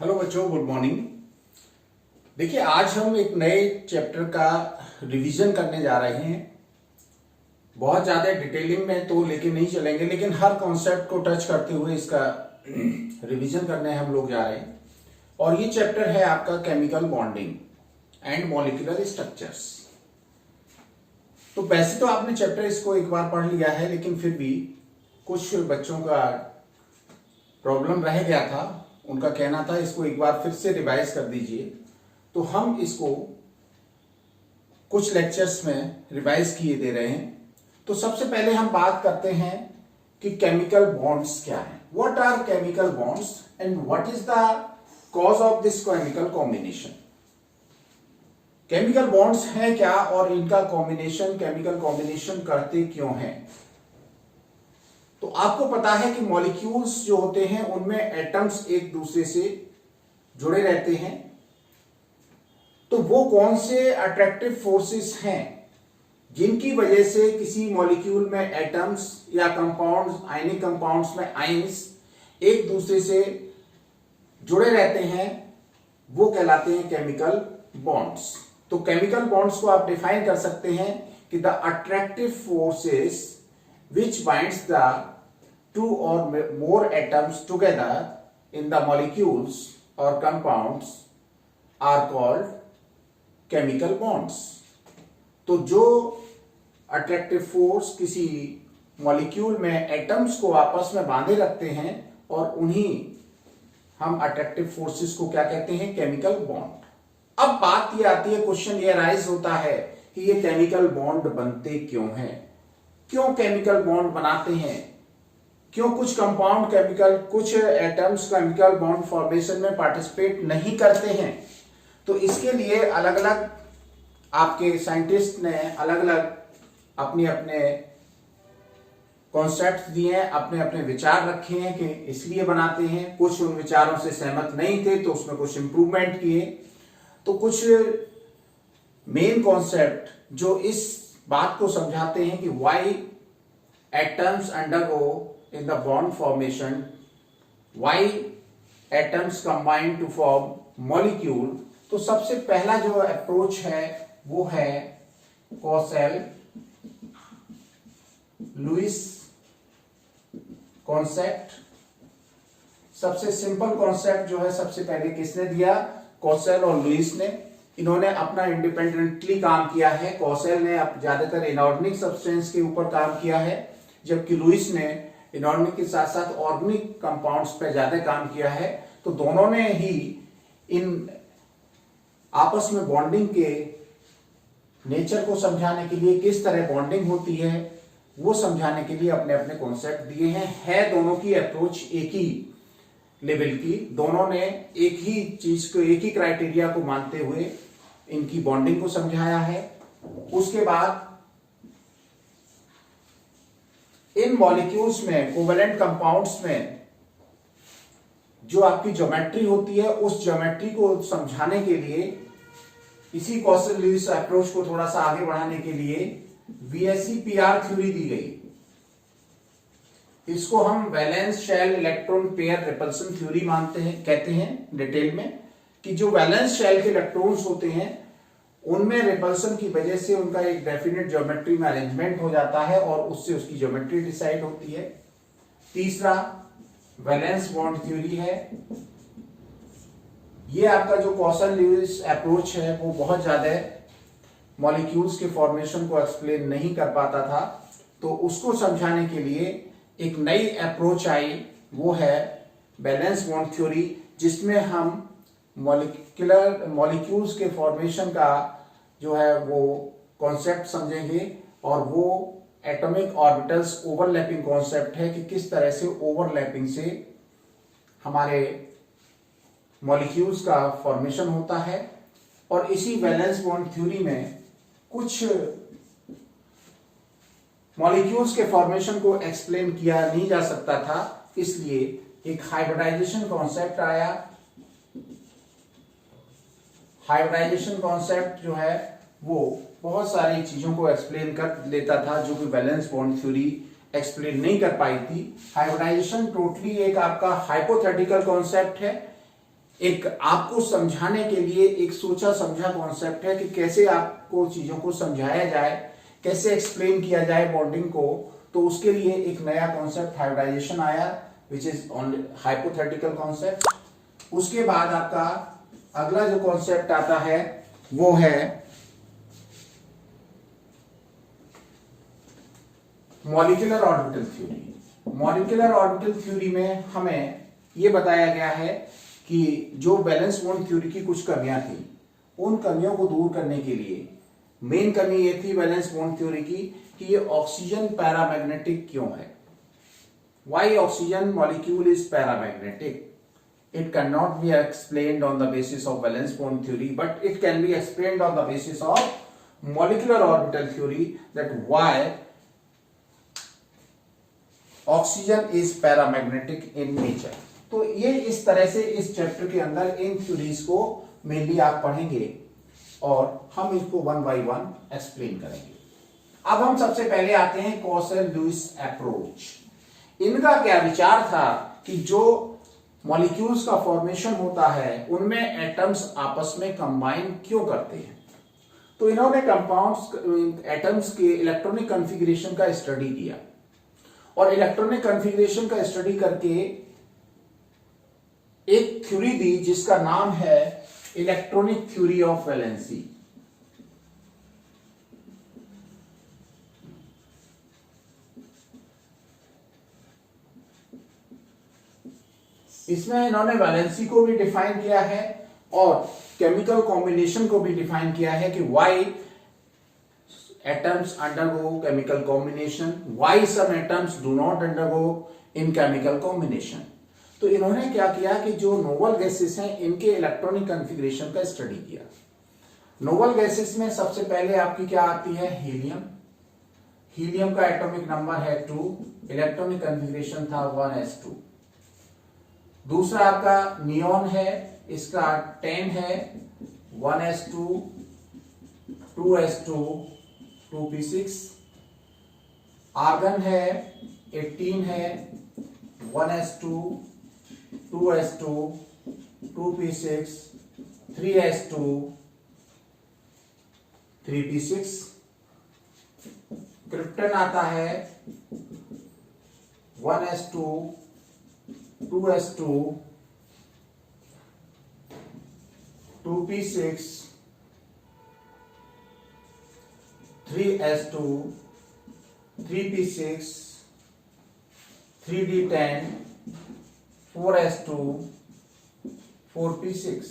Hello बच्चों, good morning. देखिए, आज हम एक नए चैप्टर का रिवीजन करने जा रहे हैं। बहुत ज़्यादा डिटेलिंग में तो लेके नहीं चलेंगे, लेकिन हर कॉन्सेप्ट को टच करते हुए इसका रिवीजन करने हम लोग जा रहे हैं। और ये चैप्टर है आपका chemical bonding and molecular structures. तो वैसे तो आपने चैप्टर इसको एक बार पढ़ लिया है, लेकिन फिर भी कुछ बच्चों का प्रॉब्लम रह गया था। उनका कहना था इसको एक बार फिर से रिवाइज कर दीजिए। तो हम इसको कुछ लेक्चर्स में रिवाइज किए दे रहे हैं। तो सबसे पहले हम बात करते हैं कि केमिकल बॉन्ड्स क्या है। What are chemical bonds and what is the cause of this chemical combination. Chemical bonds हैं क्या और इनका कॉम्बिनेशन, केमिकल कॉम्बिनेशन करते क्यों हैं। तो आपको पता है कि मॉलिक्यूल्स जो होते हैं उनमें एटम्स एक दूसरे से जुड़े रहते हैं। तो वो कौन से अट्रैक्टिव फोर्सेस हैं जिनकी वजह से किसी मॉलिक्यूल में एटम्स या कंपाउंड्स, आयनिक कंपाउंड्स में आयंस एक दूसरे से जुड़े रहते हैं, वो कहलाते हैं केमिकल बॉन्ड्स। तो केमिकल बॉन्ड्स को आप डिफाइन कर सकते हैं कि the attractive forces which binds the two or more atoms together in the molecules or compounds are called chemical bonds। तो जो अट्रैक्टिव फोर्स किसी मॉलिक्यूल में एटम्स को आपस में बांधे रखते हैं और उन्हीं हम अट्रैक्टिव फोर्सेस को क्या कहते हैं, केमिकल बॉन्ड। अब बात ये आती है, क्वेश्चन ये राइज होता है कि ये केमिकल बॉन्ड बनते क्यों हैं, क्यों केमिकल बॉन्ड बनाते हैं, क्यों कुछ कंपाउंड केमिकल, कुछ एटम्स केमिकल बॉन्ड फॉर्मेशन में पार्टिसिपेट नहीं करते हैं। तो इसके लिए अलग अलग आपके साइंटिस्ट ने अलग अलग अपने अपने कॉन्सेप्ट दिए हैं, अपने अपने विचार रखे हैं कि इसलिए बनाते हैं। कुछ उन विचारों से सहमत नहीं थे तो उसमें कुछ इंप्रूवमेंट किए। तो कुछ मेन कॉन्सेप्ट जो इस बात को समझाते हैं कि why atoms undergo in the bond formation, why atoms combine to form molecule. तो सबसे पहला जो अप्रोच है वो है कॉसेल लुईस कॉन्सेप्ट। सबसे सिंपल कॉन्सेप्ट जो है सबसे पहले किसने दिया, कॉसेल और लुईस ने। इन्होंने अपना इंडिपेंडेंटली काम किया है। कॉसेल ने ज्यादातर इनऑर्गेनिक सब्सटेंस के ऊपर काम किया है, जबकि लुईस ने इनऑर्गेनिक के साथ साथ ऑर्गेनिक कंपाउंड्स पे ज्यादा काम किया है। तो दोनों ने ही इन आपस में बॉन्डिंग के नेचर को समझाने के लिए, किस तरह बॉन्डिंग होती है वो समझाने के लिए अपने अपने कॉन्सेप्ट दिए हैं। है दोनों की अप्रोच एक ही लेवल की, दोनों ने एक ही चीज को, एक ही क्राइटेरिया को मानते हुए इनकी बॉन्डिंग को समझाया है। उसके बाद इन मॉलिक्यूल्स में, कोवेलेंट कंपाउंड्स में जो आपकी ज्योमेट्री होती है, उस ज्योमेट्री को समझाने के लिए, इसी कॉसेल लुईस अप्रोच को थोड़ा सा आगे बढ़ाने के लिए VSEPR थ्योरी दी गई। इसको हम valence shell electron pair repulsion theory मानते हैं, कहते हैं डिटेल में, कि जो वैलेंस शेल के इलेक्ट्रॉन्स होते हैं उनमें रिपल्सन की वजह से उनका एक डेफिनेट ज्योमेट्री में अरेंजमेंट हो जाता है और उससे उसकी ज्योमेट्री डिसाइड होती है। तीसरा वैलेंस बॉन्ड थ्योरी है। ये आपका जो कॉसेल लुईस अप्रोच है वो बहुत ज्यादा मॉलिक्यूल्स के फॉर्मेशन को एक्सप्लेन नहीं कर पाता था। तो उसको समझाने के लिए एक नई अप्रोच आई, वो है बैलेंस बॉन्ड थ्योरी, जिसमें हम मॉलिक्यूल्स के फॉर्मेशन का जो है वो कॉन्सेप्ट समझेंगे। और वो एटॉमिक ऑर्बिटल्स ओवरलैपिंग कॉन्सेप्ट है कि किस तरह से ओवरलैपिंग से हमारे मॉलिक्यूल्स का फॉर्मेशन होता है। और इसी वैलेंस बॉन्ड थ्योरी में कुछ मॉलिक्यूल्स के फॉर्मेशन को एक्सप्लेन किया नहीं जा सकता था, इसलिए एक हाइब्रिडाइजेशन कॉन्सेप्ट आया। हाइब्रिडाइजेशन कॉन्सेप्ट जो है वो बहुत सारी चीजों को एक्सप्लेन कर लेता था जो कि वैलेंस बॉन्ड थ्योरी एक्सप्लेन नहीं कर पाई थी। हाइब्रिडाइजेशन टोटली एक आपका हाइपोथेटिकल कॉन्सेप्ट है एक आपको समझाने के लिए एक सोचा समझा कॉन्सेप्ट है कि कैसे आपको चीजों को समझाया जाए, कैसे एक्सप्लेन किया जाए बॉन्डिंग को। तो उसके लिए एक नया कॉन्सेप्ट हाइब्रिडाइजेशन आया, which is only hypothetical concept. उसके बाद आपका अगला जो कॉन्सेप्ट आता है वो है molecular orbital theory. Molecular orbital theory में हमें यह बताया गया है कि जो बैलेंस बॉन्ड थ्योरी की कुछ कमियां थी, उन कमियों को दूर करने के लिए मेन कमी ये थी बैलेंस बॉन्ड थ्योरी की कि ये ऑक्सीजन पैरामैग्नेटिक क्यों है। Why oxygen molecule is paramagnetic? It cannot be explained on the basis of valence bond theory, but it can be explained on the basis of molecular orbital theory, that why oxygen is paramagnetic in nature। तो ये इस तरह से इस chapter के अंदर इन theories को mainly आप पढ़ेंगे और हम इसको वन बाय वन एक्सप्लेन करेंगे। अब हम सबसे पहले आते हैं कॉसल लुईस अप्रोच। इनका क्या विचार था कि जो मॉलिक्यूल्स का फॉर्मेशन होता है उनमें एटम्स आपस में कंबाइन क्यों करते हैं। तो इन्होंने कंपाउंड्स एटम्स के इलेक्ट्रॉनिक कॉन्फ़िगरेशन का स्टडी किया और इलेक्ट्रॉनिक कॉन्फ़िगरेशन का स्टडी करके एक थ्योरी दी जिसका नाम है इलेक्ट्रॉनिक थ्योरी ऑफ वैलेंसी। इसमें इन्होंने वैलेंसी को भी डिफाइन किया है और केमिकल कॉम्बिनेशन को भी डिफाइन किया है कि why atoms undergo chemical combination, why some atoms do not undergo in chemical combination. तो इन्होंने क्या किया कि जो नोबल गैसेस हैं इनके इलेक्ट्रॉनिक कॉन्फ़िगरेशन का स्टडी किया। नोबल गैसेस में सबसे पहले आपकी क्या आती है? हीलियम। हीलियम का एटॉमिक नंबर है 2, इलेक्ट्रॉनिक कॉन्फ़िगरेशन था 1s2। दूसरा आपका नियॉन है, इसका 10 है, 1s2 2s2 2p6। आर्गन है 18 है, 1s2 2s2 2p6 3s2 3p6। Krypton आता है 1s2 2s2 2p6 3s2 3p6 3d10 4s2 4p6।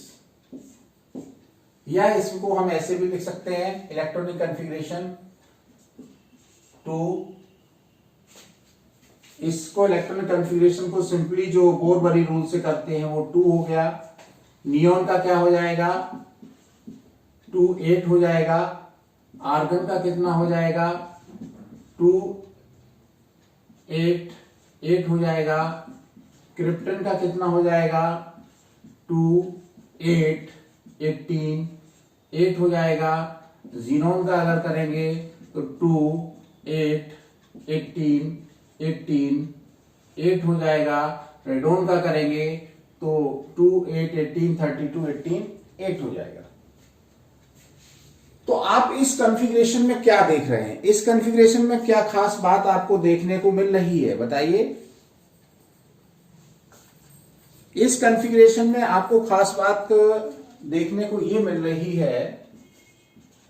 या इसको हम ऐसे भी लिख सकते हैं इलेक्ट्रॉनिक कॉन्फ़िगरेशन 2। इसको इलेक्ट्रॉनिक कॉन्फ़िगरेशन को सिंपली जो बोरबरी रूल से करते हैं वो 2 हो गया। नियॉन का क्या हो जाएगा? 2 8 हो जाएगा। आर्गन का कितना हो जाएगा? 2 8 8 हो जाएगा। क्रिप्टन का कितना हो जाएगा? 2 8 18 8 हो जाएगा। जीनोन का अगर करेंगे तो 2 8 18 18 8 हो जाएगा। रेडोन का करेंगे तो 2 8 18 32 18 8 हो जाएगा। तो आप इस कॉन्फ़िगरेशन में क्या देख रहे हैं? इस कॉन्फ़िगरेशन में क्या खास बात आपको देखने को मिल रही है, बताइए। इस कॉन्फ़िगरेशन में आपको खास बात देखने को यह मिल रही है,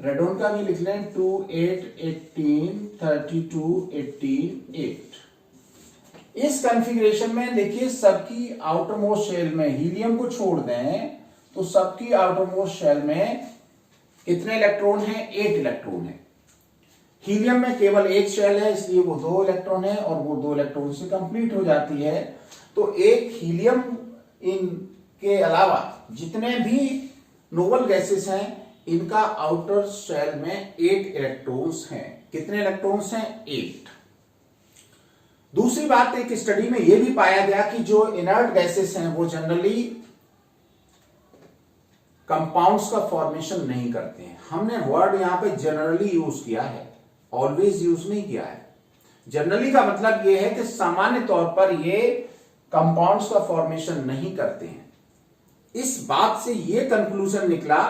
रेडोन का भी लिख लें 2 8 18 32 18 8। इस कॉन्फ़िगरेशन में देखिए सबकी आउटरमोस्ट शेल में, हीलियम को छोड़ दें तो सबकी आउटरमोस्ट शेल में कितने इलेक्ट्रॉन हैं? 8 इलेक्ट्रॉन है। हीलियम में केवल एक शेल है इसलिए वो 2 इलेक्ट्रॉन है और वो 2 इलेक्ट्रॉन से कंप्लीट हो जाती है। तो एक हीलियम इनके अलावा जितने भी नोबल गैसेस हैं इनका आउटर शेल में 8 इलेक्ट्रॉन्स हैं। कितने इलेक्ट्रॉन्स हैं? 8। दूसरी बात, एक स्टडी में यह भी पाया गया कि जो इनर्ट गैसेस हैं वो जनरली कंपाउंड्स का फॉर्मेशन नहीं करते हैं। हमने वर्ड यहां पे जनरली यूज किया है, ऑलवेज यूज नहीं किया है। जनरली का मतलब यह है कि सामान्य तौर पर ये कंपाउंड्स का फॉर्मेशन नहीं करते हैं। इस बात से ये कंक्लूजन निकला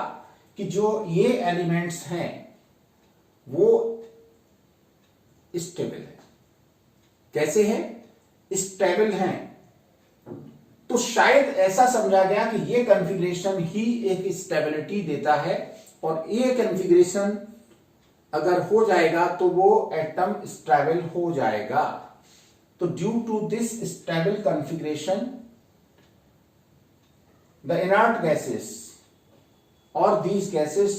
कि जो ये एलिमेंट्स हैं वो स्टेबल है। कैसे है? स्टेबल हैं। तो शायद ऐसा समझा गया कि ये कॉन्फ़िगरेशन ही एक स्टेबिलिटी देता है, और ये कॉन्फ़िगरेशन अगर हो जाएगा तो वो एटम स्टेबल हो जाएगा। तो due to this stable configuration the inert gases और these gases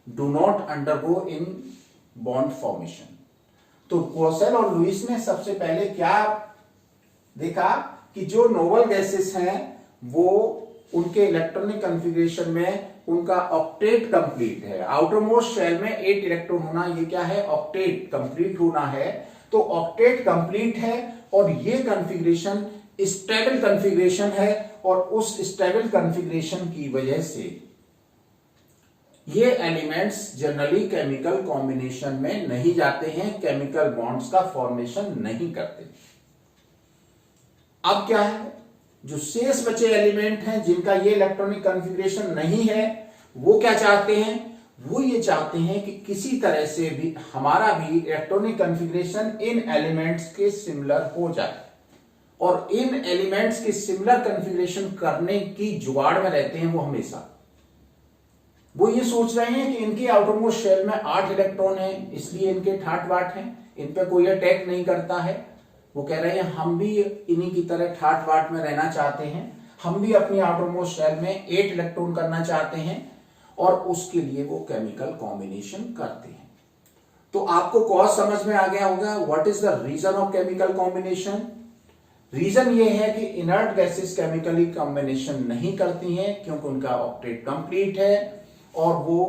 do not undergo in bond formation. तो क्रोसेल और लुईस ने सबसे पहले क्या देखा कि जो नोबल गैसेस हैं वो उनके इलेक्ट्रॉनिक कॉन्फ़िगरेशन में उनका ऑक्टेट कंप्लीट है। आउटर मोस्ट शेल में 8 इलेक्ट्रॉन होना, ये क्या है? ऑक्टेट कंप्लीट होना है। तो ऑक्टेट कंप्लीट है और ये कॉन्फ़िगरेशन स्टेबल कॉन्फ़िगरेशन है, और उस स्टेबल कॉन्फ़िगरेशन की वजह से ये एलिमेंट्स जनरली केमिकल कॉम्बिनेशन में नहीं जाते हैं, केमिकल बॉन्ड्स का फॉर्मेशन नहीं करते। अब क्या है? जो शेष बचे एलिमेंट हैं जिनका ये इलेक्ट्रॉनिक कॉन्फ़िगरेशन नहीं है, वो क्या चाहते हैं? वो ये चाहते हैं कि किसी तरह से भी हमारा भी इलेक्ट्रॉनिक कॉन्फ़िगरेशन इन एलिमेंट्स के सिमिलर हो जाए, और इन एलिमेंट्स के सिमिलर कॉन्फ़िगरेशन करने की जुगाड़ में रहते हैं वो हमेशा। वो ये सोच रहे हैं कि इनके आउटरमोस्ट शेल में 8 इलेक्ट्रॉन हैं, इसलिए इनके ठाट बाट हैं, इन पे कोई अटैक नहीं करता है। वो कह रहे हैं हम भी इन्हीं की तरह ठाट बाट में रहना चाहते हैं, हम भी अपनी आउटरमोस्ट शेल में 8 इलेक्ट्रॉन करना चाहते हैं, और उसके लिए वो केमिकल कॉम्बिनेशन करते हैं। तो आपको कॉज समझ में आ गया होगा। What is the reason of chemical combination? Reason ये है कि इनर्ट गैसेस केमिकली कॉम्बिनेशन नहीं करती हैं क्योंकि उनका ऑक्टेट कंप्लीट है और वो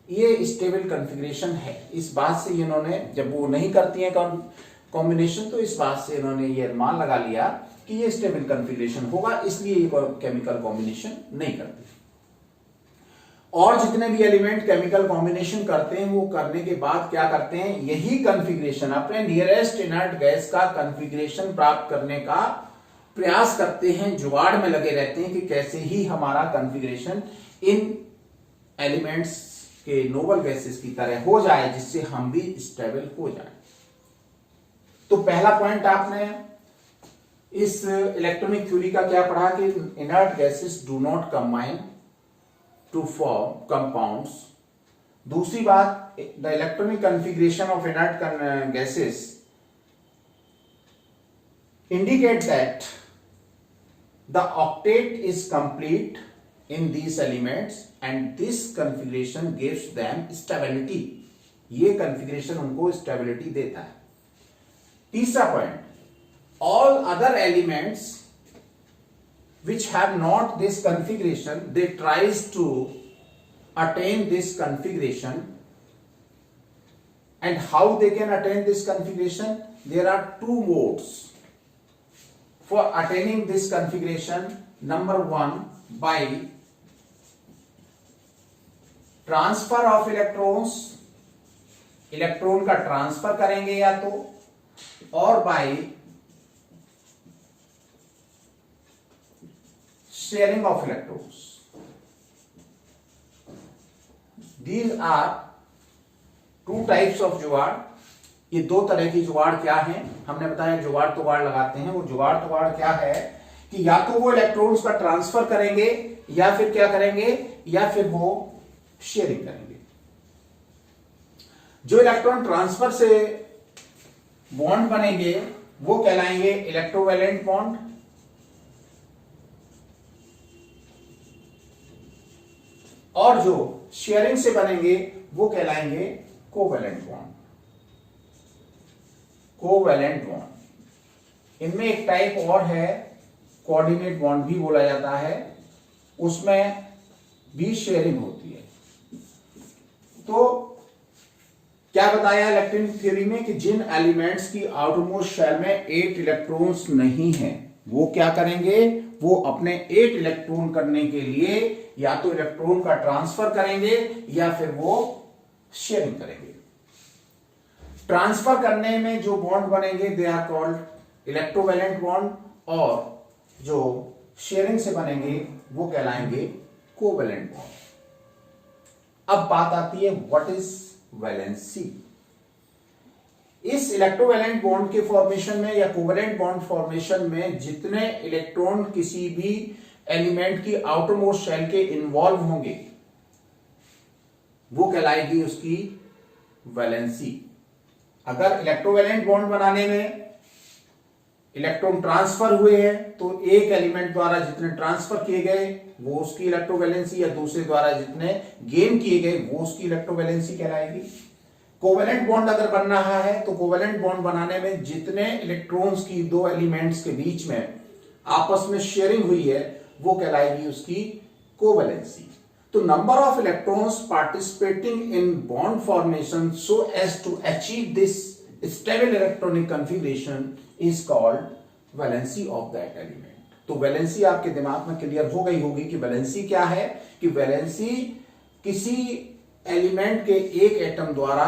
ये स्टेबल कॉन्फ़िगरेशन है। इस बात से इन्होंने, जब वो नहीं करती हैं कॉम्बिनेशन, तो इस बात से इन्होंने ये अनुमान लगा लिया कि ये स्टेबल कॉन्फ़िगरेशन होगा, इसलिए ये केमिकल कॉम्बिनेशन नहीं करती। और जितने भी एलिमेंट केमिकल कॉम्बिनेशन करते हैं वो करने के बाद क्या करते हैं? यही कॉन्फ़िगरेशन अपने नियरेस्ट इनर्ट गैस का कॉन्फ़िगरेशन प्राप्त करने का प्रयास करते हैं, जुगाड़ में लगे रहते हैं कि कैसे ही हमारा कॉन्फ़िगरेशन इन एलिमेंट्स के नोबल गैसेस की तरह हो जाए जिससे हम भी स्टेबल हो जाए। तो पहला पॉइंट आपने इस इलेक्ट्रॉनिक थ्योरी का क्या पढ़ा कि inert gases do not combine to form compounds. दूसरी बात, the electronic configuration of inert gases indicate that the octet is complete in these elements and this configuration gives them stability। ये configuration उनको stability देता है। तीसरा point, all other elements which have not this configuration, they tries to attain this configuration, and how they can attain this configuration? There are 2 modes for attaining this configuration. Number 1, by transfer of electrons, electron का transfer करेंगे या तो, और by sharing of electrons. These are 2 types of जुगाड़। ये 2 तरह की जुगाड़ क्या है? हमने बताया जुगाड़ तुगाड़ लगाते हैं। वो जुगाड़ तुगाड़ क्या है कि या तो वो इलेक्ट्रॉन्स का ट्रांसफर करेंगे, या फिर क्या करेंगे, या फिर वो शेयरिंग करेंगे। जो इलेक्ट्रॉन ट्रांसफर से बॉन्ड बनेंगे वो कहलाएंगे इलेक्ट्रोवैलेंट बॉन्ड, और जो शेयरिंग से बनेंगे वो कहलाएंगे कोवैलेंट बॉन्ड। कोवैलेंट बॉन्ड, इनमें एक टाइप और है, कोऑर्डिनेट बॉन्ड भी बोला जाता है, उसमें भी शेयरिंग होती है। तो क्या बताया इलेक्ट्रॉनिक थ्योरी में कि जिन एलिमेंट्स की आउटरमोस्ट शेल में 8 इलेक्ट्रॉन्स नहीं हैं, वो क्या करेंगे? वो अपने 8 इलेक्ट्रॉन करने के लिए या तो इलेक्ट्रॉन का ट्रांसफर करेंगे या फिर वो शेयरिंग करेंगे। ट्रांसफर करने में जो बॉन्ड बनेंगे they are called electrovalent bond, और जो शेयरिंग से बनेंगे वो कहलाएंगे कोवेलेंट बॉन्ड। अब बात आती है व्हाट इज वैलेंसी। इस इलेक्ट्रोवैलेंट बॉन्ड के फॉर्मेशन में या कोवेलेंट बॉन्ड फॉर्मेशन में जितने इलेक्ट्रॉन किसी भी एलिमेंट की आउटरमोस्ट शेल के इन्वॉल्व होंगे वो कहलाएगी उसकी वैलेंसी। अगर इलेक्ट्रोवैलेंट बॉन्ड बनाने में इलेक्ट्रॉन ट्रांसफर हुए हैं तो एक एलिमेंट द्वारा जितने ट्रांसफर किए गए वो उसकी इलेक्ट्रोवैलेंसी, या दूसरे द्वारा जितने गेन किए गए वो उसकी इलेक्ट्रोवैलेंसी कहलाएगी। कोवेलेंट बॉन्ड अगर बन रहा है तो कोवेलेंट बॉन्ड बनाने में जितने इलेक्ट्रॉन्स की दो एलिमेंट्स के बीच में आपस में शेयरिंग हुई है वो कहलाएगी उसकी कोवेलेंसी। तो number of electrons participating in bond formation so as to achieve this stable electronic configuration is called valency of that element. तो वैलेंसी आपके दिमाग में क्लियर हो गई होगी कि वैलेंसी क्या है, कि वैलेंसी किसी एलिमेंट के एक एटम द्वारा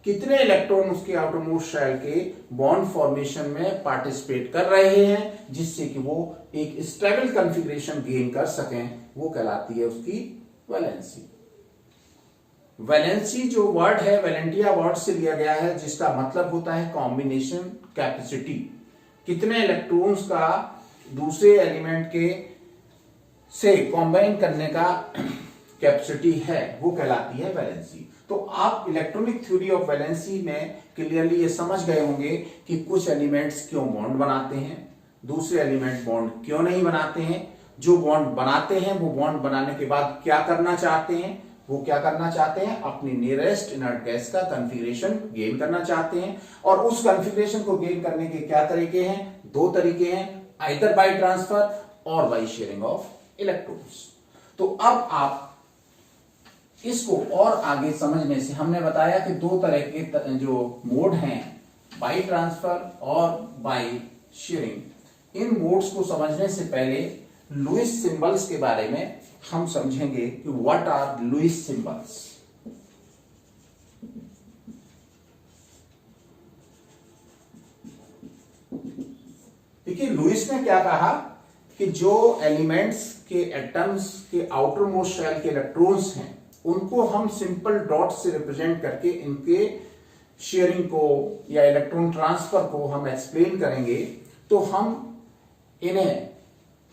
कितने इलेक्ट्रॉन उसके आउटरमोस्ट शेल के बॉन्ड फॉर्मेशन में पार्टिसिपेट कर रहे हैं जिससे कि वो एक स्टेबल कॉन्फ़िगरेशन गेन कर सकें, वो कहलाती है उसकी वैलेंसी। वैलेंसी जो वर्ड है वैलेंटिया वर्ड से लिया गया है जिसका मतलब होता है कॉम्बिनेशन कैपेसिटी। कितने इलेक्ट्रॉन्स का दूसरे एलिमेंट के से कॉम्बाइन करने का कैपेसिटी है वो कहलाती है वैलेंसी। तो आप इलेक्ट्रॉनिक थ्योरी ऑफ वैलेंसी में क्लियरली ये समझ गए होंगे कि कुछ एलिमेंट्स क्यों बॉन्ड बनाते हैं, दूसरे एलिमेंट बॉन्ड क्यों नहीं बनाते हैं, जो बॉन्ड बनाते हैं वो बॉन्ड बनाने के बाद क्या करना चाहते हैं, वो क्या करना चाहते हैं, अपनी नियरेस्ट इनर्ट गैस का कॉन्फ़िगरेशन गेन करना चाहते हैं। और उस कॉन्फ़िगरेशन को गेन करने के क्या तरीके हैं, दो तरीके हैं, आइदर बाय ट्रांसफर और बाय शेयरिंग ऑफ इलेक्ट्रॉन्स। तो अब आप इसको और आगे समझने से हमने बताया कि दो तरह के जो मोड हैं बाय ट्रांसफर और बाय शेयरिंग। इन मोड्स को समझने से पहले लुईस सिंबल्स के बारे में हम समझेंगे कि व्हाट आर लुईस सिंबल्स। देखिए लुईस ने क्या कहा कि जो एलिमेंट्स के एटम्स के आउटर मोस्ट शेल के इलेक्ट्रॉन्स हैं उनको हम सिंपल डॉट से रिप्रेजेंट करके इनके शेयरिंग को या इलेक्ट्रॉन ट्रांसफर को हम एक्सप्लेन करेंगे। तो हम इन्हें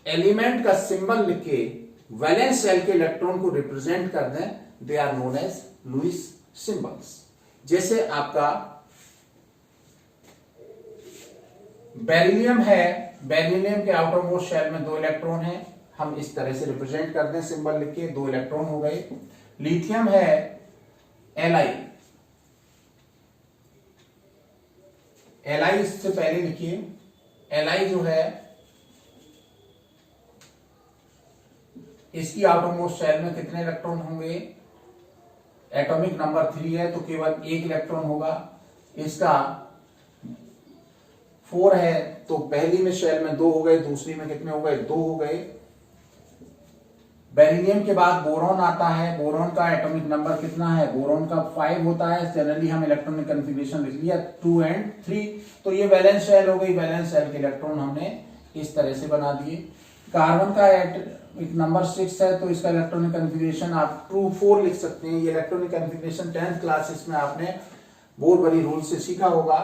एलिमेंट का सिंबल लिख के वैलेंस शेल के इलेक्ट्रॉन को रिप्रेजेंट कर दें, they are known as Lewis symbols. जैसे आपका बेरिलियम है, बेरिलियम के आउटर मोस्ट शेल में दो इलेक्ट्रॉन है, हम इस तरह से रिप्रेजेंट कर दें सिंबल लिख के, दो इलेक्ट्रॉन हो गए। लिथियम है Li, Li इससे पहले लिखिए, Li जो है इसकी आउटर मोस्ट शेल में कितने इलेक्ट्रॉन होंगे, एटॉमिक नंबर 3 है तो केवल एक इलेक्ट्रॉन होगा। इसका 4 है तो पहली में शेल में 2 हो गए, दूसरी में कितने हो गए, 2 हो गए। बेरिलियम के बाद बोरॉन आता है, बोरॉन का एटॉमिक नंबर कितना है, बोरॉन का 5 होता है। जनरली हम इलेक्ट्रॉनिक कॉन्फ़िगरेशन लिख लिया 2 और 3, तो ये वैलेंस शेल हो गई। वैलेंस शेल के इलेक्ट्रॉन हमने इस तरह से बना दिए। कार्बन का एटॉमिक नंबर 6 है तो इसका इलेक्ट्रॉनिक कॉन्फ़िगरेशन आप 2 4 लिख सकते हैं। ये इलेक्ट्रॉनिक कॉन्फ़िगरेशन 10th क्लासेस में आपने बहुत बड़ी रूल से सीखा होगा।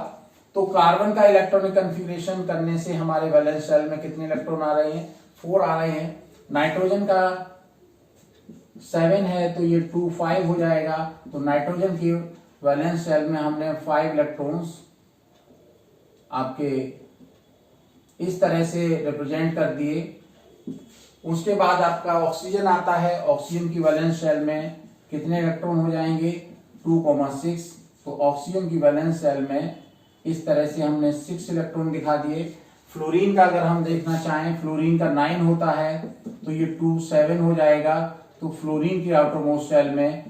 तो कार्बन का इलेक्ट्रॉनिक कॉन्फ़िगरेशन करने से हमारे वैलेंस शेल में कितने इलेक्ट्रॉन आ रहे हैं, 4 आ रहे हैं। नाइट्रोजन का 7 है तो ये 2 5 हो जाएगा। तो नाइट्रोजन की वैलेंस शेल में हमने 5 इलेक्ट्रॉन्स आपके इस तरह से रिप्रेजेंट कर दिए। उसके बाद आपका ऑक्सीजन आता है, ऑक्सीजन की वैलेंस शेल में कितने इलेक्ट्रॉन हो जाएंगे, 2,6। तो ऑक्सीजन की वैलेंस शेल में इस तरह से हमने 6 इलेक्ट्रॉन दिखा दिए। फ्लोरीन का अगर हम देखना चाहें, फ्लोरीन का 9 होता है तो ये 2 7 हो जाएगा। तो फ्लोरीन की आउटर मोस्ट शेल में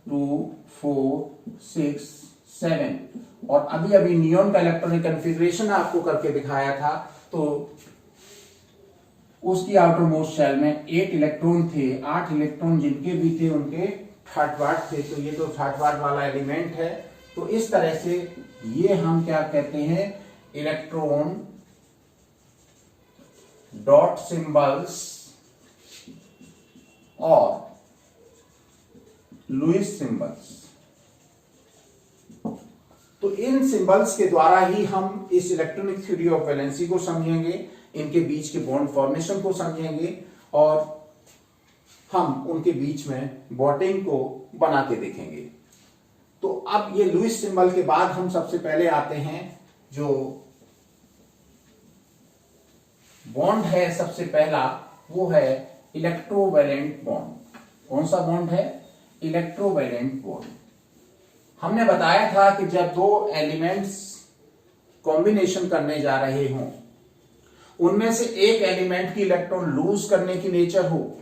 2 4 6 7। और अभी अभी नियोन का इलेक्ट्रॉनिक कॉन्फ़िगरेशन आपको करके दिखाया था तो उसकी आउटर मोस्ट शेल में 8 इलेक्ट्रॉन थे। 8 इलेक्ट्रॉन जिनके भी थे उनके थर्ड वाट थे, तो ये तो थर्ड वाट वाला एलिमेंट है। तो इस तरह से ये हम क्या कहते हैं, इलेक्ट्रॉन डॉट सिंबल्स और लुईस सिंबल्स। तो इन सिंबल्स के द्वारा ही हम इस इलेक्ट्रॉनिक थ्योरी ऑफ वैलेंसी को समझेंगे, इनके बीच के बॉन्ड फॉर्मेशन को समझेंगे और हम उनके बीच में बॉन्डिंग को बना के देखेंगे। तो अब ये लुईस सिंबल के बाद हम सबसे पहले आते हैं जो बॉन्ड है, सबसे पहला वो है इलेक्ट्रोवैलेंट बॉन्ड। कौन सा बॉन्ड है? Electrovalent bond. हमने बताया था कि जब दो एलिमेंट्स कॉम्बिनेशन करने जा रहे हों, उनमें से एक एलिमेंट की इलेक्ट्रॉन लूज करने की नेचर हो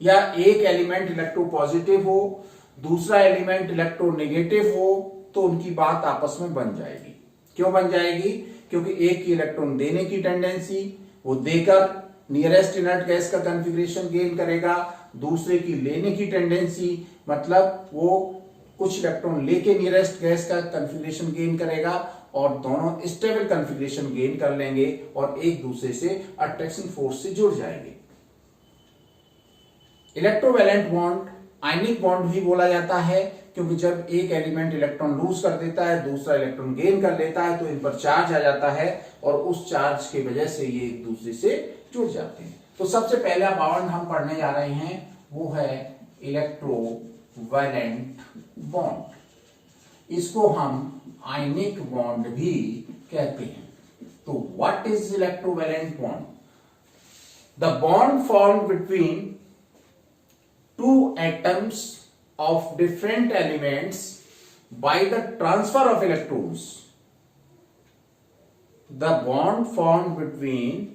या एक एलिमेंट इलेक्ट्रोपॉजिटिव हो, दूसरा एलिमेंट इलेक्ट्रोनेगेटिव हो, तो उनकी बात आपस में बन जाएगी। क्यों बन जाएगी? क्योंकि एक की इलेक्ट्रॉन देने की टेंडेंसी, वो देकर नियरेस्ट इनर्ट गैस का कॉन्फ़िगरेशन गेन करेगा, दूसरे की लेने की टेंडेंसी मतलब वो कुछ इलेक्ट्रॉन लेके नियरेस्ट गैस का कॉन्फ़िगरेशन गेन करेगा और दोनों स्टेबल कॉन्फ़िगरेशन गेन कर लेंगे और एक दूसरे से अट्रैक्शन फोर्स से जुड़ जाएंगे। इलेक्ट्रोवैलेंट बॉन्ड आयनिक बॉन्ड भी बोला जाता है, क्योंकि जब एक एलिमेंट इलेक्ट्रॉन लूज कर देता है, दूसरा इलेक्ट्रॉन गेन कर लेता है, तो इन पर चार्ज आ जाता है और उस चार्ज की वजह से ये एक दूसरे से जुड़ जाते हैं। तो सबसे पहला बॉन्ड हम पढ़ने जा रहे हैं वो है इलेक्ट्रोवैलेंट बॉन्ड। इसको हम आयनिक बॉन्ड भी कहते हैं। तो what is electrovalent bond? The bond formed between two atoms of different elements by the transfer of electrons. The bond formed between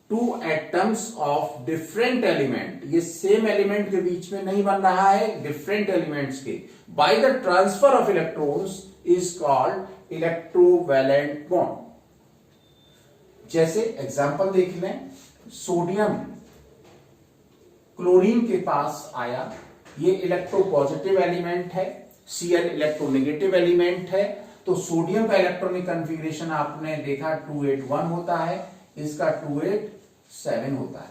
two atoms of different element, ये same element के बीच में नहीं बन रहा है, different elements के, by the transfer of electrons is called electrovalent bond. जैसे example देख लें, सोडियम क्लोरीन के पास आया, ये इलेक्ट्रोपॉजिटिव एलिमेंट है, Cl इलेक्ट्रोनेगेटिव एलिमेंट है। तो सोडियम का इलेक्ट्रॉनिक कॉन्फ़िगरेशन आपने देखा 281 होता है, इसका 287 होता है।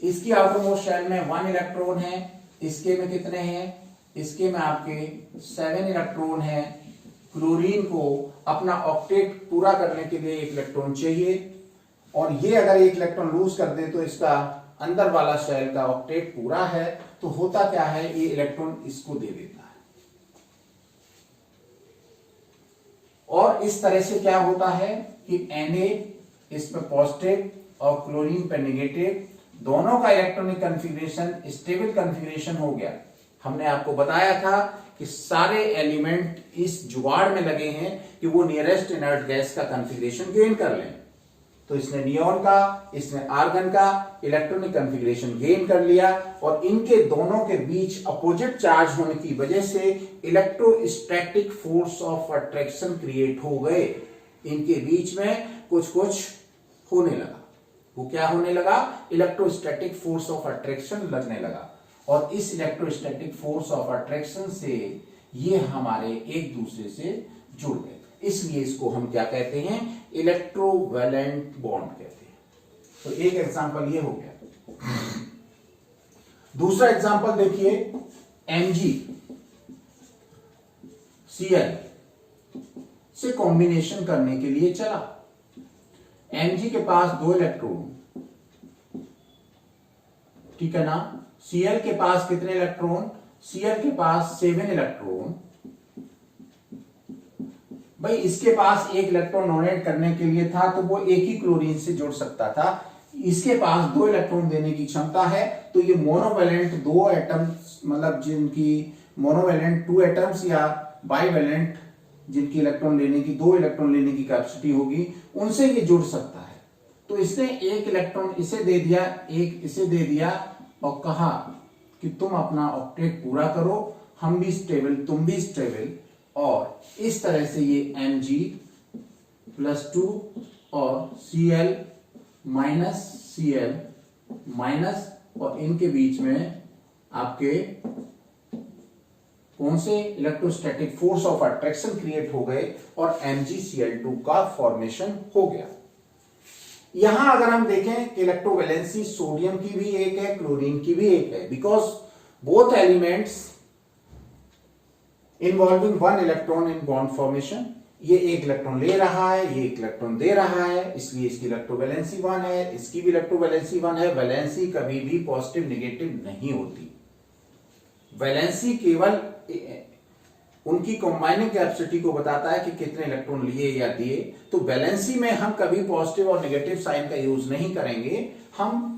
इसकी आउटरमोस्ट शेल में 1 इलेक्ट्रॉन है, इसके में कितने हैं? इसके में आपके 7 इलेक्ट्रॉन है। क्लोरीन को अपना ऑक्टेट पूरा करने के लिए 1 इलेक्ट्रॉन चाहिए और ये अगर 1 इलेक्ट्रॉन लूज कर दे तो इसका अंदर वाला शेल का ऑक्टेट पूरा है। तो होता क्या है, ये इलेक्ट्रॉन इसको दे देता है और इस तरह से क्या होता है कि Na इसमें पॉजिटिव और क्लोरीन पे नेगेटिव, दोनों का इलेक्ट्रॉनिक कॉन्फ़िगरेशन स्टेबल कॉन्फ़िगरेशन हो गया। हमने आपको बताया था कि सारे एलिमेंट इस जुगाड़ में लगे हैं कि वो नियरेस्ट इनर्ट गैस का कॉन्फ़िगरेशन गेन कर लें। तो इसने नियॉन का, इसने आर्गन का इलेक्ट्रॉनिक कॉन्फ़िगरेशन गेन कर लिया और इनके दोनों के बीच अपोजिट चार्ज होने की वजह से electrostatic force of attraction create हो गए। इनके बीच में कुछ होने लगा। वो क्या होने लगा? इलेक्ट्रोस्टैटिक फोर्स ऑफ अट्रैक्शन लगने लगा और इस इलेक्ट्रोस्टैटिक फोर्स ऑफ अट्रैक्शन से ये हमारे एक दूसरे से जुड़ गए। इसलिए इसको हम क्या कहते हैं? इलेक्ट्रोवैलेंट बॉन्ड कहते हैं। तो एक एग्जांपल ये हो गया। दूसरा एग्जांपल देखिए, MgCl से कॉम्बिनेशन करने के लिए चला। Mg के पास 2 इलेक्ट्रॉन, ठीक है ना। Cl के पास कितने इलेक्ट्रॉन? Cl के पास 7 इलेक्ट्रॉन। भाई इसके पास 1 इलेक्ट्रॉन डोनेट करने के लिए था तो वो एक ही क्लोरीन से जुड़ सकता था। इसके पास 2 इलेक्ट्रॉन देने की क्षमता है, तो ये मोनोवैलेंट 2 एटम्स, मतलब जिनकी मोनोवैलेंट 2 एटम्स या बाइवैलेंट जिनकी इलेक्ट्रॉन लेने की 2 इलेक्ट्रॉन लेने की कैपेसिटी होगी, उनसे ये जुड़ सकता है। तो इसने 1 इलेक्ट्रॉन इसे दे दिया, 1 इसे दे दिया और कहा कि तुम अपना ऑक्टेट पूरा करो, हम भी स्टेबल, तुम भी स्टेबल। और इस तरह से ये Mg+2 और Cl माइनस और इनके बीच में आपके कौन से electrostatic force of attraction create हो गए और MgCl2 का फॉर्मेशन हो गया। यहां अगर हम देखें इलेक्ट्रोवैलेंसी सोडियम की भी एक है, क्लोरीन की भी एक है, because both elements involving one electron in bond formation. ये एक इलेक्ट्रॉन ले रहा है, ये एक इलेक्ट्रॉन दे रहा है, इसलिए इसकी इलेक्ट्रोवैलेंसी 1 है, इसकी भी इलेक्ट्रोवैलेंसी 1 है। वैलेंसी कभी भी पॉजिटिव नेगेटिव नहीं होती। वैलेंसी केवल उनकी कंबाइनिंग कैपेसिटी को बताता है कि कितने इलेक्ट्रॉन लिए या दिए। तो वैलेंसी में हम कभी पॉजिटिव और नेगेटिव साइन का यूज नहीं करेंगे। हम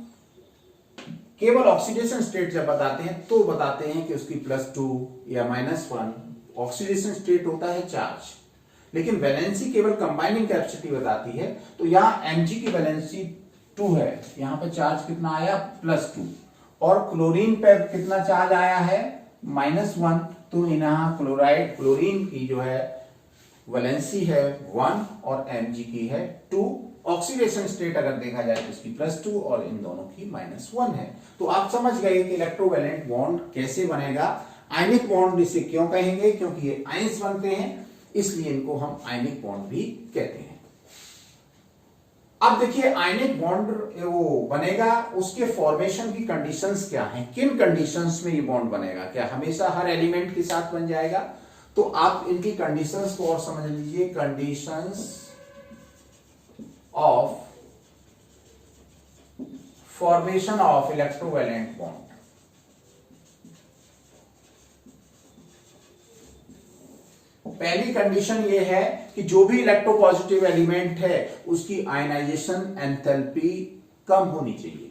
केवल ऑक्सीडेशन स्टेट जब बताते हैं तो बताते हैं कि उसकी +2 या -1 ऑक्सीडेशन स्टेट होता है चार्ज। लेकिन वैलेंसी केवल कंबाइनिंग कैपेसिटी बताती है। तो यहां Mg की वैलेंसी 2 है, यहां पर चार्ज कितना आया +2, और क्लोरीन पे कितना चार्ज आया है -1। तो यहां क्लोरीन की जो है वैलेंसी है 1 और Mg की है 2। ऑक्सीडेशन स्टेट अगर देखा जाए तो इसकी +2 और इन दोनों की -1 है। तो आप समझ गए कि इलेक्ट्रोवैलेंट बॉन्ड कैसे बनेगा। आयनिक बॉन्ड इसे क्यों कहेंगे, क्योंकि ये आयंस बनते हैं, इसलिए इनको हम आयनिक बॉन्ड भी कहते हैं। अब देखिए आयनिक बॉन्ड वो बनेगा, उसके फॉर्मेशन की कंडीशंस क्या हैं, किन कंडीशंस में ये बॉन्ड बनेगा। क्या हमेशा हर एलिमेंट के साथ बन जाएगा? तो आप इनकी कंडीशंस को और समझ लीजिए। Conditions of formation of electrovalent bond. पहली कंडीशन ये है कि जो भी इलेक्ट्रोपॉजिटिव एलिमेंट है उसकी आयनाइजेशन एंथैल्पी कम होनी चाहिए।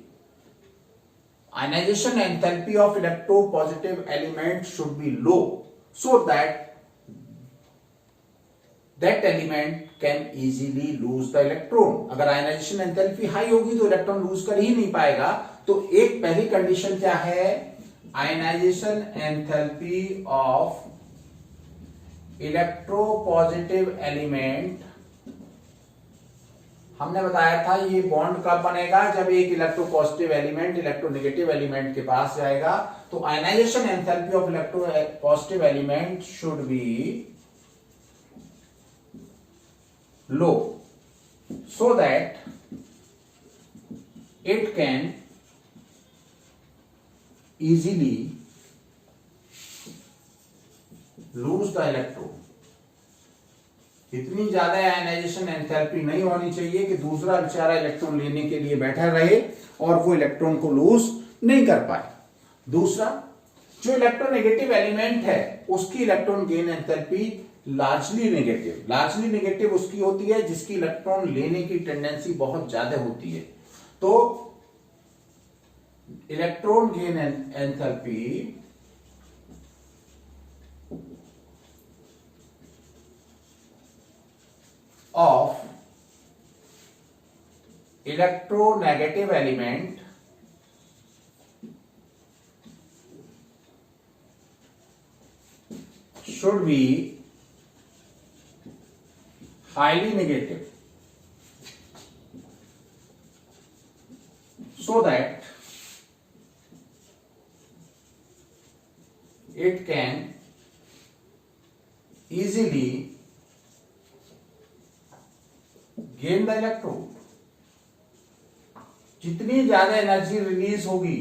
Ionisation enthalpy of electropositive element should be low so that element can easily lose the electron. अगर आयनाइजेशन एंथैल्पी हाई होगी तो इलेक्ट्रॉन लूज कर ही नहीं पाएगा। तो एक पहली कंडीशन क्या है, ionisation enthalpy of electropositive element. हमने बताया था ये बॉन्ड कब बनेगा, जब एक इलेक्ट्रोपॉजिटिव एलिमेंट इलेक्ट्रोनेगेटिव एलिमेंट के पास जाएगा। तो ionisation enthalpy of electropositive element should be low so that it can easily lose the electron। इतनी ज्यादा आयनाइजेशन एंथैल्पी नहीं होनी चाहिए कि दूसरा बेचारा इलेक्ट्रॉन लेने के लिए बैठा रहे और वो इलेक्ट्रॉन को लूज नहीं कर पाए। दूसरा, जो इलेक्ट्रोनेगेटिव एलिमेंट है उसकी electron gain enthalpy largely negative उसकी होती है जिसकी इलेक्ट्रॉन लेने की टेंडेंसी बहुत ज्यादा होती है। तो electron gain enthalpy of electronegative element should be highly negative so that it can easily gain the electron। जितनी ज्यादा एनर्जी रिलीज होगी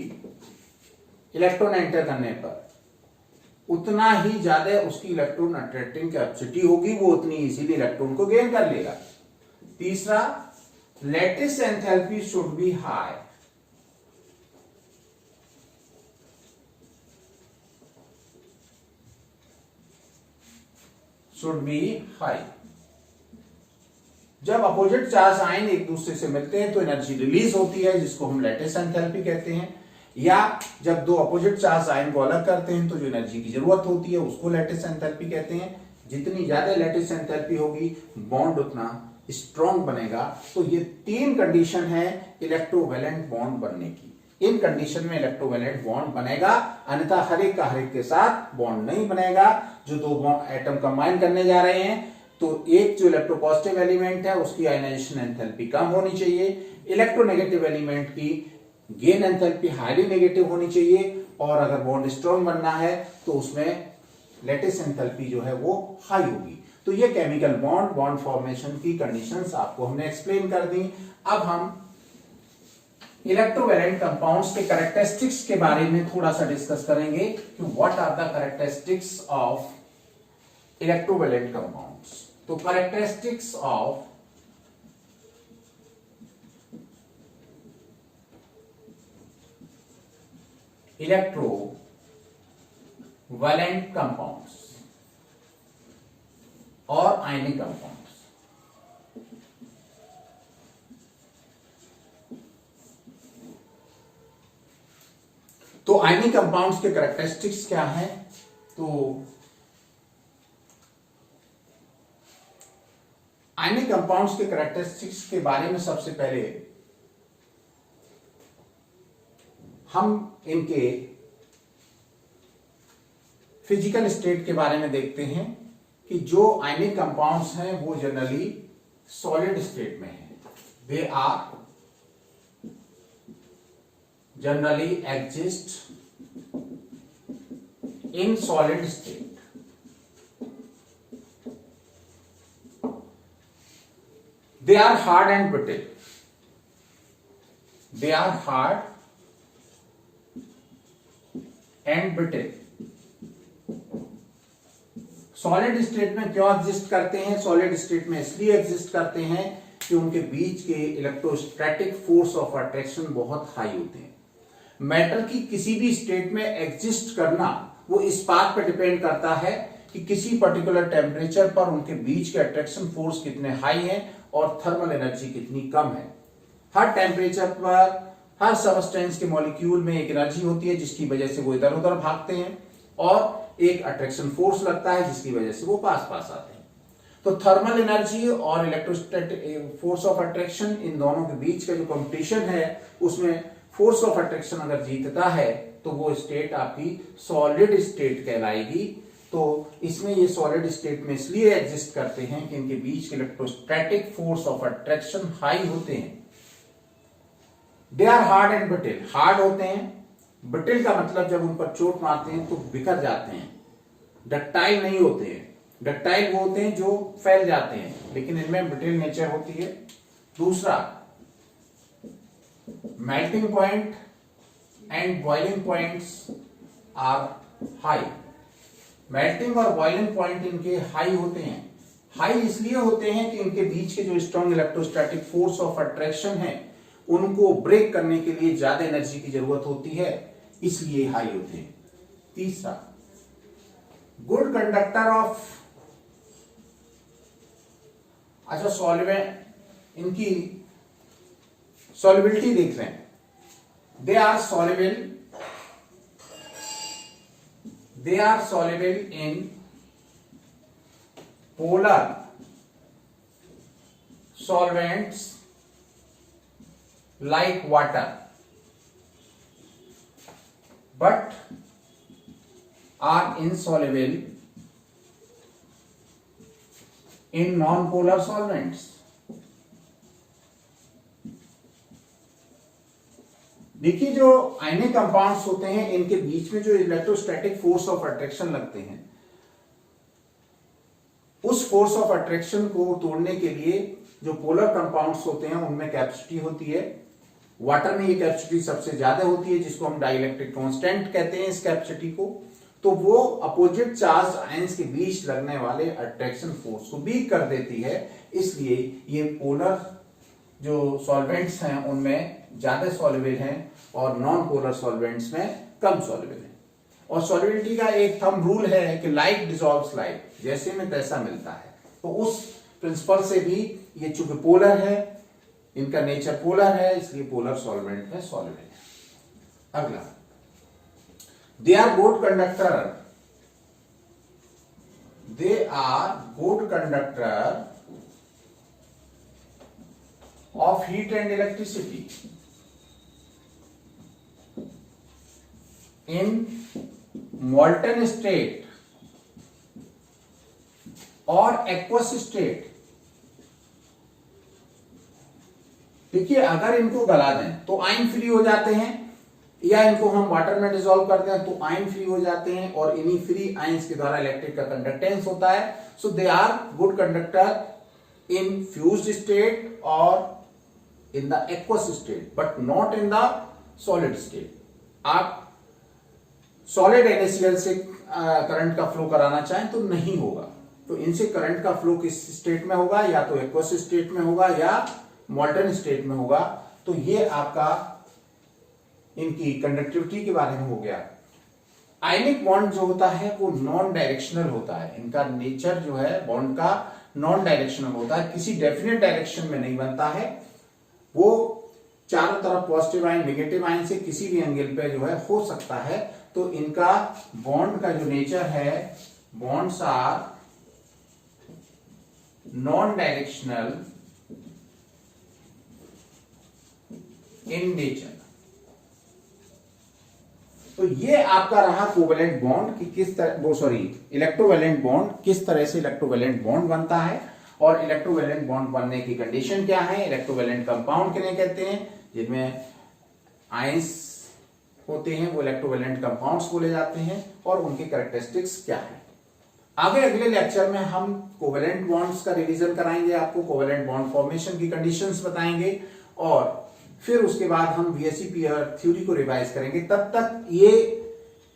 इलेक्ट्रॉन एंटर करने पर उतना ही ज्यादा उसकी इलेक्ट्रॉन अट्रैक्टिंग कैपेसिटी होगी, वो उतनी इजीली इलेक्ट्रॉन को गेन कर लेगा। तीसरा, lattice enthalpy should be high. जब अपोजिट चार्ज आयन एक दूसरे से मिलते हैं तो एनर्जी रिलीज होती है जिसको हम लैटिस एंथैल्पी कहते हैं। या जब दो अपोजिट चार्ज आयन को अलग करते हैं तो जो एनर्जी की जरूरत होती है उसको लैटिस एंथैल्पी कहते हैं। जितनी ज्यादा लैटिस एंथैल्पी होगी बॉन्ड उतना स्ट्रॉन्ग बनेगा। तो ये तीन कंडीशन है इलेक्ट्रोवैलेंट बॉन्ड बनने की। इन कंडीशन में इलेक्ट्रोवैलेंट बॉन्ड बनेगा, अन्यथा हर एक का हर एक के साथ बॉन्ड नहीं बनेगा। जो दो एटम कंबाइन करने जा रहे हैं तो एक जो इलेक्ट्रोपॉजिटिव एलिमेंट है उसकी आयनाइजेशन एंथैल्पी कम होनी चाहिए, इलेक्ट्रोनेगेटिव एलिमेंट की गेन एंथैल्पी हाईली नेगेटिव होनी चाहिए, और अगर बॉन्ड स्ट्रॉन्ग बनना है तो उसमें लैटिस एंथैल्पी जो है वो हाई होगी। तो ये केमिकल बॉन्ड फॉर्मेशन की कंडीशंस आपको हमने एक्सप्लेन कर दी। अब हम इलेक्ट्रोवैलेंट कंपाउंड्स के कैरेक्टरिस्टिक्स के बारे में थोड़ा सा डिस्कस करेंगे कि what are the characteristics of electrovalent compounds. तो कैरेक्टरिस्टिक्स ऑफ इलेक्ट्रोवैलेंट कंपाउंड्स और आयनिक कंपाउंड्स। तो आयनिक कंपाउंड्स के कैरेक्टरिस्टिक्स क्या हैं? तो आयनिक कंपाउंड्स के कैरेक्टरिस्टिक्स के बारे में सबसे पहले हम इनके फिजिकल स्टेट के बारे में देखते हैं कि जो आयनिक कंपाउंड्स हैं वो जनरली सॉलिड स्टेट में हैं। They are generally exist in solid state. They are hard and brittle. They are hard and brittle. Solid state में क्यों एग्जिस्ट करते हैं? सॉलिड स्टेट में इसलिए एग्जिस्ट करते हैं कि उनके बीच के इलेक्ट्रोस्टैटिक फोर्स ऑफ अट्रैक्शन बहुत हाई होते हैं। मैटर की किसी भी स्टेट में एग्जिस्ट करना वो इस बात पर डिपेंड करता है कि किसी पर्टिकुलर टेम्परेचर पर उनके बीच के अट्रैक्शन फोर्स कितने हाई हैं और थर्मल एनर्जी कितनी कम है। हर टेम्परेचर पर हर सबस्टेंस के मॉलिक्यूल में एक एनर्जी होती है जिसकी वजह से वो इधर उधर भागते हैं और एक अट्रैक्शन फोर्स लगता है जिसकी वजह से वो पास पास आते हैं। तो थर्मल एनर्जी और इलेक्ट्रोस्टैटिक फोर्स ऑफ अट्रैक्शन, इन दोनों के बीच का जो कंपटीशन है उसमें फोर्स ऑफ अट्रैक्शन अगर जीतता है तो वो स्टेट आपकी सॉलिड स्टेट कहलाएगी। तो इसमें ये सॉलिड स्टेट में इसलिए एग्जिस्ट करते हैं कि इनके बीच के electrostatic force of attraction high होते हैं। They are hard and brittle. Hard होते हैं, ब्रिटल का मतलब जब उन पर चोट मारते हैं तो बिखर जाते हैं। डक्टाइल नहीं होते हैं। डक्टाइल वो होते हैं जो फैल जाते हैं, लेकिन इनमें ब्रिटल नेचर होती है। दूसरा, melting point and boiling points are high. Melting और बॉइलिंग पॉइंट इनके हाई होते हैं। हाई इसलिए होते हैं कि इनके बीच के जो strong electrostatic force of attraction है उनको ब्रेक करने के लिए ज्यादा एनर्जी की जरूरत होती है, इसलिए हाई होते हैं। तीसरा, गुड कंडक्टर ऑफ, अच्छा सॉल्वेंट, इनकी सॉल्युबिलिटी देख रहे हैं। They are soluble, they are soluble in polar solvents like water but are insoluble in non-polar solvents। देखिए, जो आयनिक कंपाउंड्स होते हैं इनके बीच में जो इलेक्ट्रोस्टैटिक फोर्स ऑफ अट्रैक्शन लगते हैं, उस फोर्स ऑफ अट्रैक्शन को तोड़ने के लिए जो पोलर कंपाउंड्स होते हैं उनमें कैपेसिटी होती है। वाटर में ये कैपेसिटी सबसे ज्यादा होती है, जिसको हम डाइलेक्ट्रिक कांस्टेंट कहते हैं इस कैपेसिटी को। तो वो अपोजिट चार्ज आयंस के बीच लगने वाले अट्रैक्शन फोर्स को वीक कर देती है। इसलिए ये पोलर जो सॉल्वेंट्स हैं उनमें ज्यादा सॉल्युबल हैं और नॉन पोलर सॉल्वेंट्स में कम सॉल्युबल हैं। और सॉल्युबिलिटी का एक थंब रूल है कि लाइक डिसॉल्व्स लाइक, जैसे में तैसा मिलता है। तो उस प्रिंसिपल से भी ये चूंकि पोलर है, इनका नेचर पोलर है, इसलिए पोलर सॉल्वेंट में सॉल्युबल है। अगला, they are good conductor. They are good conductor of heat and electricity in molten state और aqueous state। देखिए, अगर इनको गला दें तो आयन फ्री हो जाते हैं, या इनको हम वाटर में डिसॉल्व करते हैं तो आयन फ्री हो जाते हैं, और इन्हीं फ्री आयंस के द्वारा इलेक्ट्रिक का कंडक्टेंस होता है। So they are good conductor in fused state और in the aqueous state but not in the solid state। आप सॉलिड NaCl से करंट का फ्लो कराना चाहें तो नहीं होगा। तो इनसे करंट का फ्लो किस स्टेट में होगा, या तो एक्वस स्टेट में होगा या मॉल्टन स्टेट में होगा। तो ये आपका इनकी कंडक्टिविटी के बारे में हो गया। आयनिक बॉन्ड जो होता है वो नॉन डायरेक्शनल होता है, इनका नेचर जो है बॉन्ड का नॉन डायरेक्शनल होता है, किसी डेफिनेट डायरेक्शन में नहीं बनता है। वो चारों तरफ पॉजिटिव आयन नेगेटिव आयन से किसी भी एंगल पे जो है हो सकता है। तो इनका बॉन्ड का जो नेचर है, bonds are non directional in nature. तो ये आपका रहा कोवेलेंट बॉन्ड कि किस तरह इलेक्ट्रोवैलेंट बॉन्ड, किस तरह से इलेक्ट्रोवैलेंट बॉन्ड बनता है और इलेक्ट्रोवैलेंट बॉन्ड बनने की कंडीशन क्या है। इलेक्ट्रोवैलेंट कंपाउंड किन्हें कहते हैं, जिनमें आयंस होते हैं वो इलेक्ट्रोवैलेंट कंपाउंड्स बोले जाते हैं, और उनके कैरेक्टरिस्टिक्स क्या है। आगे अगले लेक्चर में हम कोवेलेंट बॉन्ड्स का रिवीजन कराएंगे, आपको कोवेलेंट बॉन्ड फॉर्मेशन की कंडीशंस बताएंगे, और फिर उसके बाद हम VSEPR थ्योरी को रिवाइज करेंगे। तब तक ये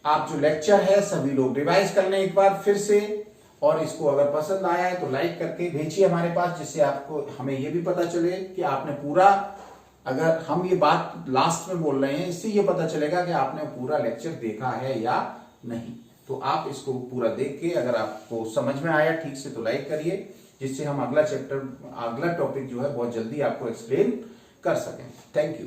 आप जो लेक्चर है सभी लोग रिवाइज कर लें एक बार फिर से, और इसको अगर पसंद आया है तो लाइक करके भेजिए हमारे पास, जिससे आपको हमें ये भी पता चले कि आपने पूरा, अगर हम ये बात लास्ट में बोल रहे हैं इससे ये पता चलेगा कि आपने पूरा लेक्चर देखा है या नहीं। तो आप इसको पूरा देख के अगर आपको समझ में आया ठीक से तो लाइक करिए, जिससे हम अगला चैप्टर, अगला टॉपिक जो है बहुत जल्दी आपको एक्सप्लेन कर सकें। Thank you.